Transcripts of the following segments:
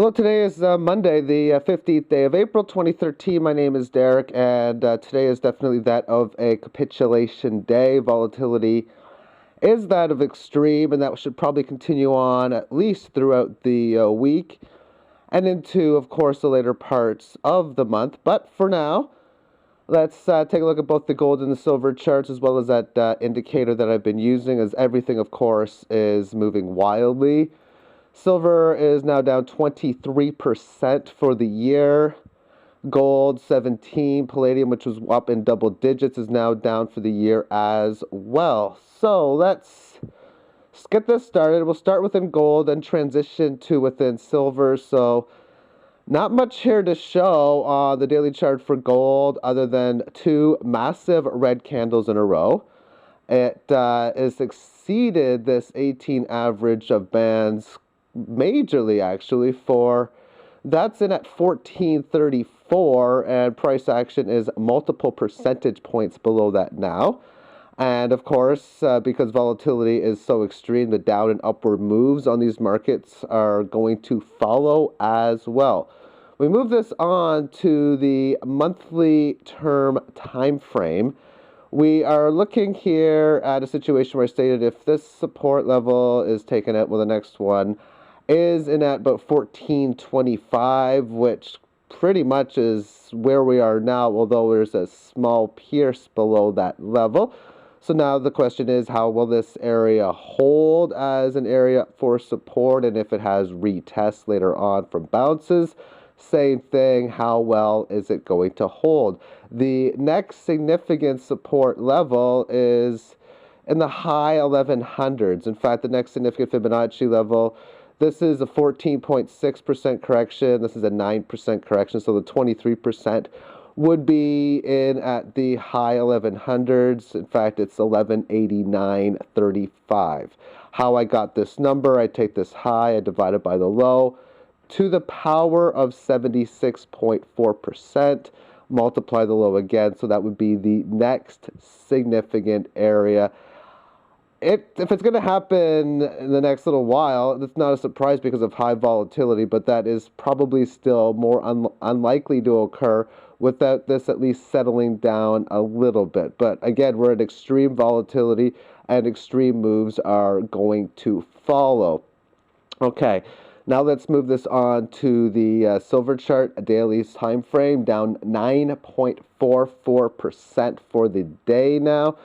Hello, today is Monday, the 15th day of April 2013. My name is Derek, and today is definitely that of a capitulation day. Volatility is that of extreme, and that should probably continue on at least throughout the week and into, of course, the later parts of the month. But for now, let's take a look at both the gold and the silver charts, as well as that indicator that I've been using, as everything, of course, is moving wildly. Silver is now down 23% for the year. Gold 17, palladium, which was up in double digits, is now down for the year as well. So let's get this started. We'll start within gold and transition to within silver. So not much here to show on the daily chart for gold other than two massive red candles in a row. It has exceeded this 18 average of bands majorly, actually, for that's in at 1434, and price action is multiple percentage points below that now. And of course, because volatility is so extreme, the down and upward moves on these markets are going to follow as well. We move this on to the monthly term time frame. We are looking here at a situation where I stated if this support level is taken out, well, the next one is in at about 1425, which pretty much is where we are now, although there's a small pierce below that level. So now the question is, how will this area hold as an area for support? And if it has retests later on from bounces, same thing, how well is it going to hold? The next significant support level is in the high 1100s. In fact, the next significant Fibonacci level, this is a 14.6% correction. This is a 9% correction. So the 23% would be in at the high 1100s. In fact, it's 1189.35. How I got this number, I take this high, I divide it by the low to the power of 76.4%. Multiply the low again. So that would be the next significant area. If it's going to happen in the next little while, it's not a surprise because of high volatility, but that is probably still more unlikely to occur without this at least settling down a little bit. But again, we're at extreme volatility, and extreme moves are going to follow. Okay, now let's move this on to the silver chart, a daily time frame, down 9.44% for the day now.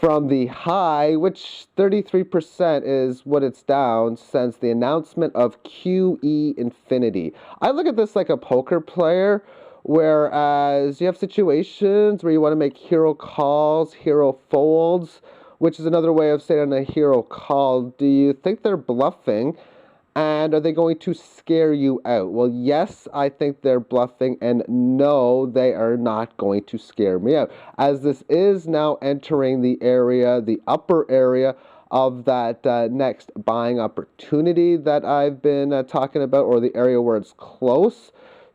From the high, which 33% is what it's down since the announcement of QE Infinity. I look at this like a poker player, whereas you have situations where you want to make hero calls, hero folds, which is another way of saying a hero call. Do you think they're bluffing? And are they going to scare you out? Well, yes, I think they're bluffing, and no, they are not going to scare me out, as this is now entering the area, the upper area of that next buying opportunity that I've been talking about, or the area where it's close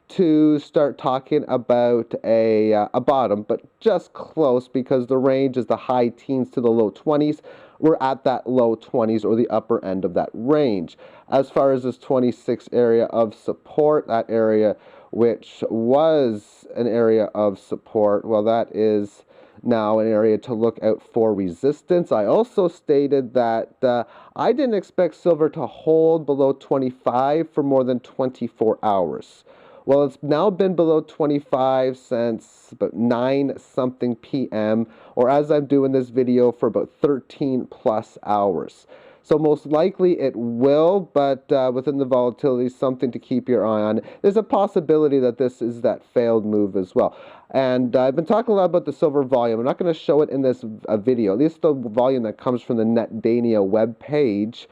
to start talking about a bottom, but just close, because the range is the high teens to the low 20s. We're at that low 20s, or the upper end of that range. As far as this 26 area of support, that area which was an area of support, well, that is now an area to look out for resistance. I also stated that I didn't expect silver to hold below 25 for more than 24 hours. Well, it's now been below 25 since about 9-something p.m., or as I'm doing this video, for about 13 plus hours. So most likely it will, but within the volatility, something to keep your eye on. There's a possibility that this is that failed move as well. And I've been talking a lot about the silver volume. I'm not going to show it in this video, at least the volume that comes from the NetDania web page.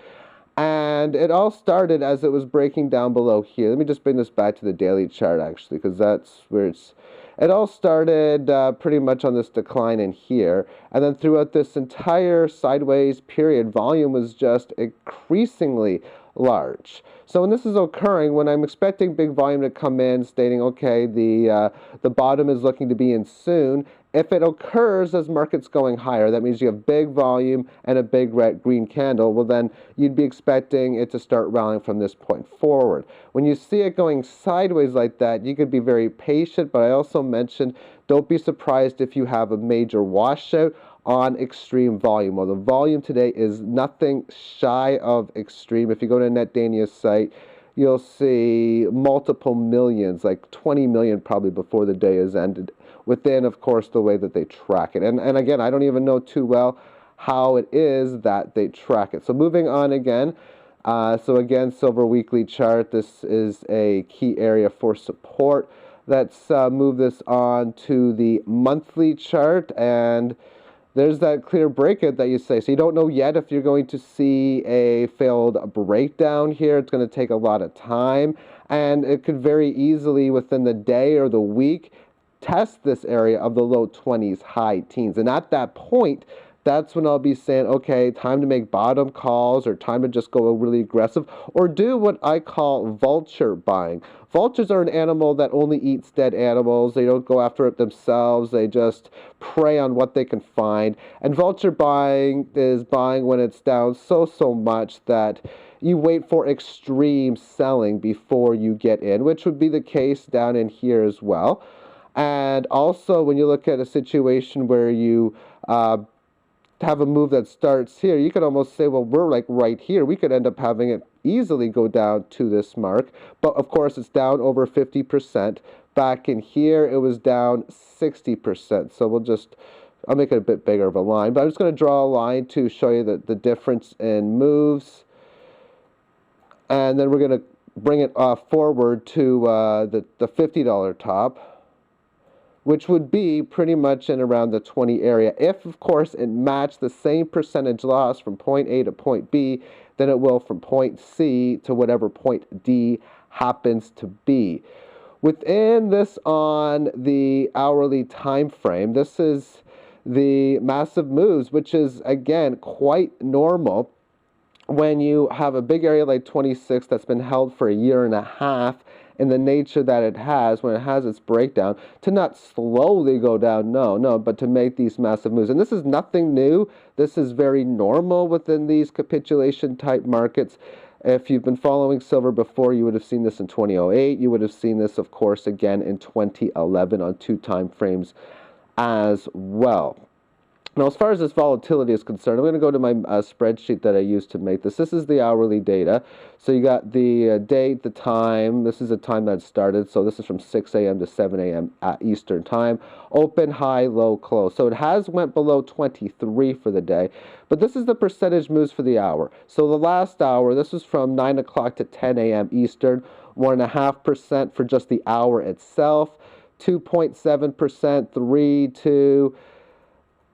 And it all started as it was breaking down below here. Let me just bring this back to the daily chart, actually, because that's where it all started pretty much on this decline in here. And then throughout this entire sideways period, volume was just increasingly large. So when this is occurring, when I'm expecting big volume to come in, stating, okay, the bottom is looking to be in soon, If it occurs as markets going higher, that means you have big volume and a big red green candle, well then you'd be expecting it to start rallying from this point forward. When you see it going sideways like that, you could be very patient, but I also mentioned don't be surprised if you have a major washout on extreme volume. Well, the volume today is nothing shy of extreme. If you go to NetDania's site, you'll see multiple millions, like 20 million probably before the day is ended, within, of course, the way that they track it. And again, I don't even know too well how it is that they track it. So moving on again. So again, silver weekly chart. This is a key area for support. Let's move this on to the monthly chart, and there's that clear breakout that you say. So you don't know yet if you're going to see a failed breakdown here. It's going to take a lot of time, and it could very easily within the day or the week test this area of the low 20s, high teens. And at that point, that's when I'll be saying, okay, time to make bottom calls, or time to just go really aggressive, or do what I call vulture buying. Vultures are an animal that only eats dead animals. They don't go after it themselves. They just prey on what they can find. And vulture buying is buying when it's down so much that you wait for extreme selling before you get in, which would be the case down in here as well. And also, when you look at a situation where you have a move that starts here, you could almost say, well, we're like right here. We could end up having it easily go down to this mark. But of course, it's down over 50%. Back in here, it was down 60%. So I'll make it a bit bigger of a line. But I'm just going to draw a line to show you the difference in moves. And then we're going to bring it forward to the $50 top, which would be pretty much in around the 20 area. If, of course, it matched the same percentage loss from point A to point B, then it will from point C to whatever point D happens to be. Within this on the hourly time frame, this is the massive moves, which is, again, quite normal when you have a big area like 26 that's been held for a year and a half in the nature that it has when it has its breakdown, to not slowly go down, no, but to make these massive moves. And this is nothing new. This is very normal within these capitulation type markets. If you've been following silver before, you would have seen this in 2008. You would have seen this, of course, again in 2011 on 2 time frames as well. Now, as far as this volatility is concerned, I'm going to go to my spreadsheet that I used to make this. This is the hourly data. So you got the date, the time. This is the time that started. So this is from 6 a.m. to 7 a.m. at Eastern time. Open, high, low, close. So it has went below 23 for the day. But this is the percentage moves for the hour. So the last hour, this was from 9 o'clock to 10 a.m. Eastern. 1.5% for just the hour itself. 2.7%, 3, 2...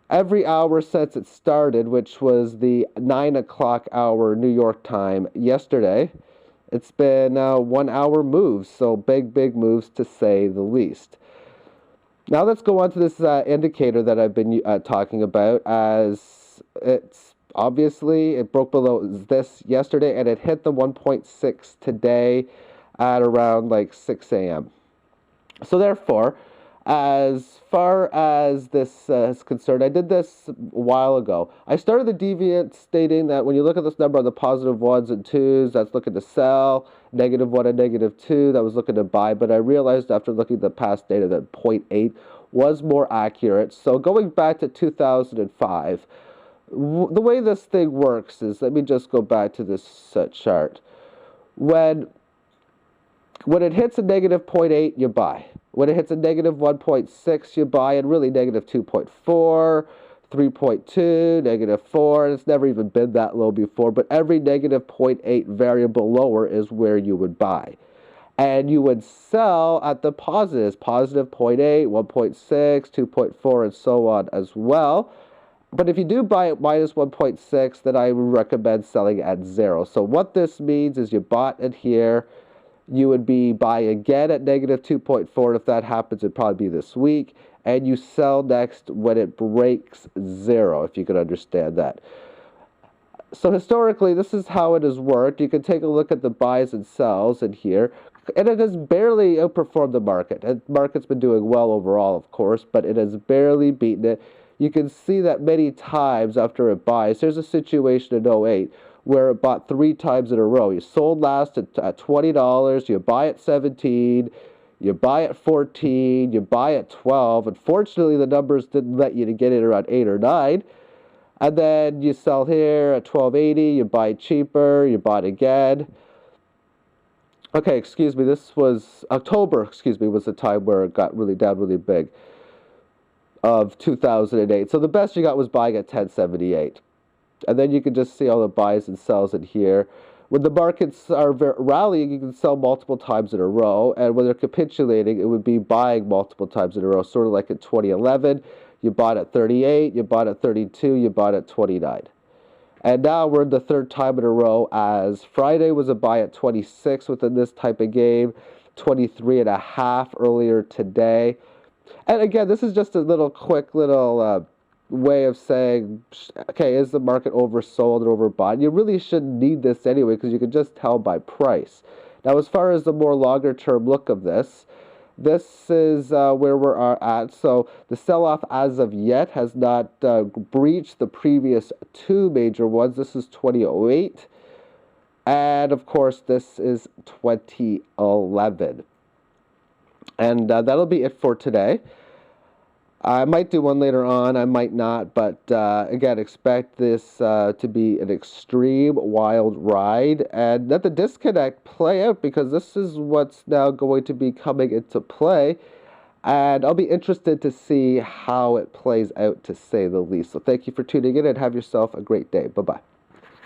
Every hour since it started, which was the 9 o'clock hour New York time yesterday, it's been 1 hour moves, so big moves to say the least. Now let's go on to this indicator that I've been talking about, as it's obviously, it broke below this yesterday, and it hit the 1.6 today at around like 6 a.m. So therefore, as far as this is concerned, I did this a while ago. I started the deviant stating that when you look at this number on the positive 1s and 2s, that's looking to sell, -1 and -2, that was looking to buy. But I realized after looking at the past data that 0.8 was more accurate. So going back to 2005, the way this thing works is, let me just go back to this chart. When it hits a -0.8, you buy. When it hits a -1.6, you buy, and really -2.4, 3.2, -4, and it's never even been that low before, but every -0.8 variable lower is where you would buy. And you would sell at the positives, +0.8, 1.6, 2.4, and so on as well. But if you do buy at -1.6, then I would recommend selling at 0. So what this means is you bought it here, you would be buy again at -2.4, and if that happens, it'd probably be this week, and you sell next when it breaks 0, if you could understand that. So historically, this is how it has worked. You can take a look at the buys and sells in here. And it has barely outperformed the market. The market's been doing well overall, of course, but it has barely beaten it. You can see that many times after it buys. There's a situation in '08 where it bought 3 times in a row. You sold last at $20, you buy at 17, you buy at 14, you buy at 12. Unfortunately, the numbers didn't let you to get it around 8 or 9. And then you sell here at 12.80, you buy cheaper, you bought again. Okay, excuse me, this was October, excuse me, was the time where it got really down really big of 2008. So the best you got was buying at 10.78. And then you can just see all the buys and sells in here. When the markets are rallying, you can sell multiple times in a row. And when they're capitulating, it would be buying multiple times in a row, sort of like in 2011. You bought at 38, you bought at 32, you bought at 29. And now we're in the third time in a row, as Friday was a buy at 26 within this type of game, 23.5 earlier today. And again, this is just a little quick little way of saying, okay, is the market oversold or overbought? You really shouldn't need this anyway, because you can just tell by price. Now, as far as the more longer term look of this, this is where we're at. So the sell-off as of yet has not breached the previous 2 major ones. This is 2008. And, of course, this is 2011. And that'll be it for today. I might do one later on, I might not, but again, expect this to be an extreme wild ride, and let the disconnect play out, because this is what's now going to be coming into play, and I'll be interested to see how it plays out, to say the least. So thank you for tuning in, and have yourself a great day. Bye-bye.